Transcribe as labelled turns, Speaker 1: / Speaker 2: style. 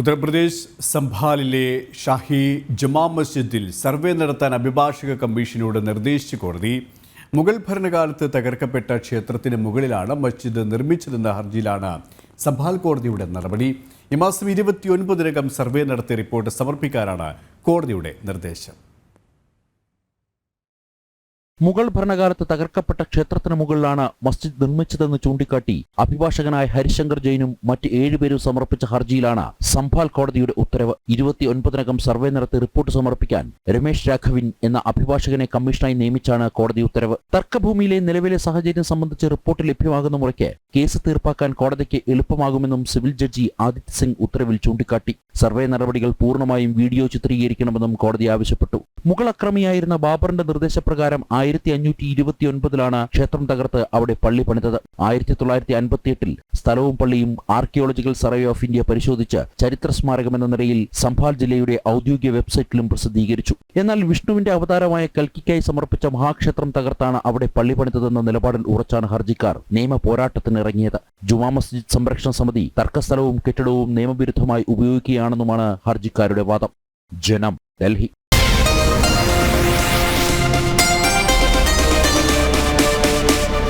Speaker 1: ഉത്തർപ്രദേശ് സംഭാലിലെ ഷാഹി ജമാ മസ്ജിദിൽ സർവേ നടത്താൻ അഭിഭാഷക കമ്മീഷനോട് നിർദ്ദേശിച്ച കോടതി മുഗൾ ഭരണകാലത്ത് തകർക്കപ്പെട്ട ക്ഷേത്രത്തിന് മുകളിലാണ് മസ്ജിദ് നിർമ്മിച്ചതെന്ന ഹർജിയിലാണ് സംഭാൽ കോടതിയുടെ നടപടി. ഈ മാസം 29-നകം സർവേ നടത്തി റിപ്പോർട്ട് സമർപ്പിക്കാനാണ് കോടതിയുടെ നിർദ്ദേശം.
Speaker 2: മുഗൾ ഭരണകാലത്ത് തകർക്കപ്പെട്ട ക്ഷേത്രത്തിന് മുകളിലാണ് മസ്ജിദ് നിർമ്മിച്ചതെന്ന് ചൂണ്ടിക്കാട്ടി അഭിഭാഷകനായ ഹരിശങ്കർ ജെയിനും മറ്റ് 7 പേരും സമർപ്പിച്ച ഹർജിയിലാണ് സംഭാൽ കോടതിയുടെ ഉത്തരവ്. 29-നകം സർവേ നടത്തി റിപ്പോർട്ട് സമർപ്പിക്കാൻ രമേശ് രാഘവിൻ എന്ന അഭിഭാഷകനെ കമ്മീഷനായി നിയമിച്ചാണ് കോടതി ഉത്തരവ്. തർക്കഭൂമിയിലെ നിലവിലെ സാഹചര്യം സംബന്ധിച്ച് റിപ്പോർട്ട് ലഭ്യമാകുന്ന മുറയ്ക്ക് കേസ് തീർപ്പാക്കാൻ കോടതിക്ക് എളുപ്പമാകുമെന്നും സിവിൽ ജഡ്ജി ആദിത്യ സിംഗ് ഉത്തരവിൽ ചൂണ്ടിക്കാട്ടി. സർവേ നടപടികൾ പൂർണ്ണമായും വീഡിയോ ചിത്രീകരിക്കണമെന്നും കോടതി ആവശ്യപ്പെട്ടു. മുഗൾ അക്രമിയായിരുന്ന ബാബറിന്റെ നിർദ്ദേശപ്രകാരം 1529 ക്ഷേത്രം തകർത്ത് അവിടെ പള്ളി പണിതത്. 1958 സ്ഥലവും പള്ളിയും ആർക്കിയോളജിക്കൽ സർവേ ഓഫ് ഇന്ത്യ പരിശോധിച്ച് ചരിത്ര സ്മാരകമെന്ന നിലയിൽ സംഭാൽ ജില്ലയുടെ ഔദ്യോഗിക വെബ്സൈറ്റിലും പ്രസിദ്ധീകരിച്ചു. എന്നാൽ വിഷ്ണുവിന്റെ അവതാരമായ കൽക്കിക്കായി സമർപ്പിച്ച മഹാക്ഷേത്രം തകർത്താണ് അവിടെ പള്ളി പണിതതെന്ന നിലപാടിൽ ഉറച്ചാണ് ഹർജിക്കാർ നിയമ പോരാട്ടത്തിനിറങ്ങിയത്. ജുമാ മസ്ജിദ് സംരക്ഷണ സമിതി തർക്കസ്ഥലവും കെട്ടിടവും നിയമവിരുദ്ധമായി ഉപയോഗിക്കുകയാണെന്നുമാണ് ഹർജിക്കാരുടെ വാദം. ജനം, ഡൽഹി.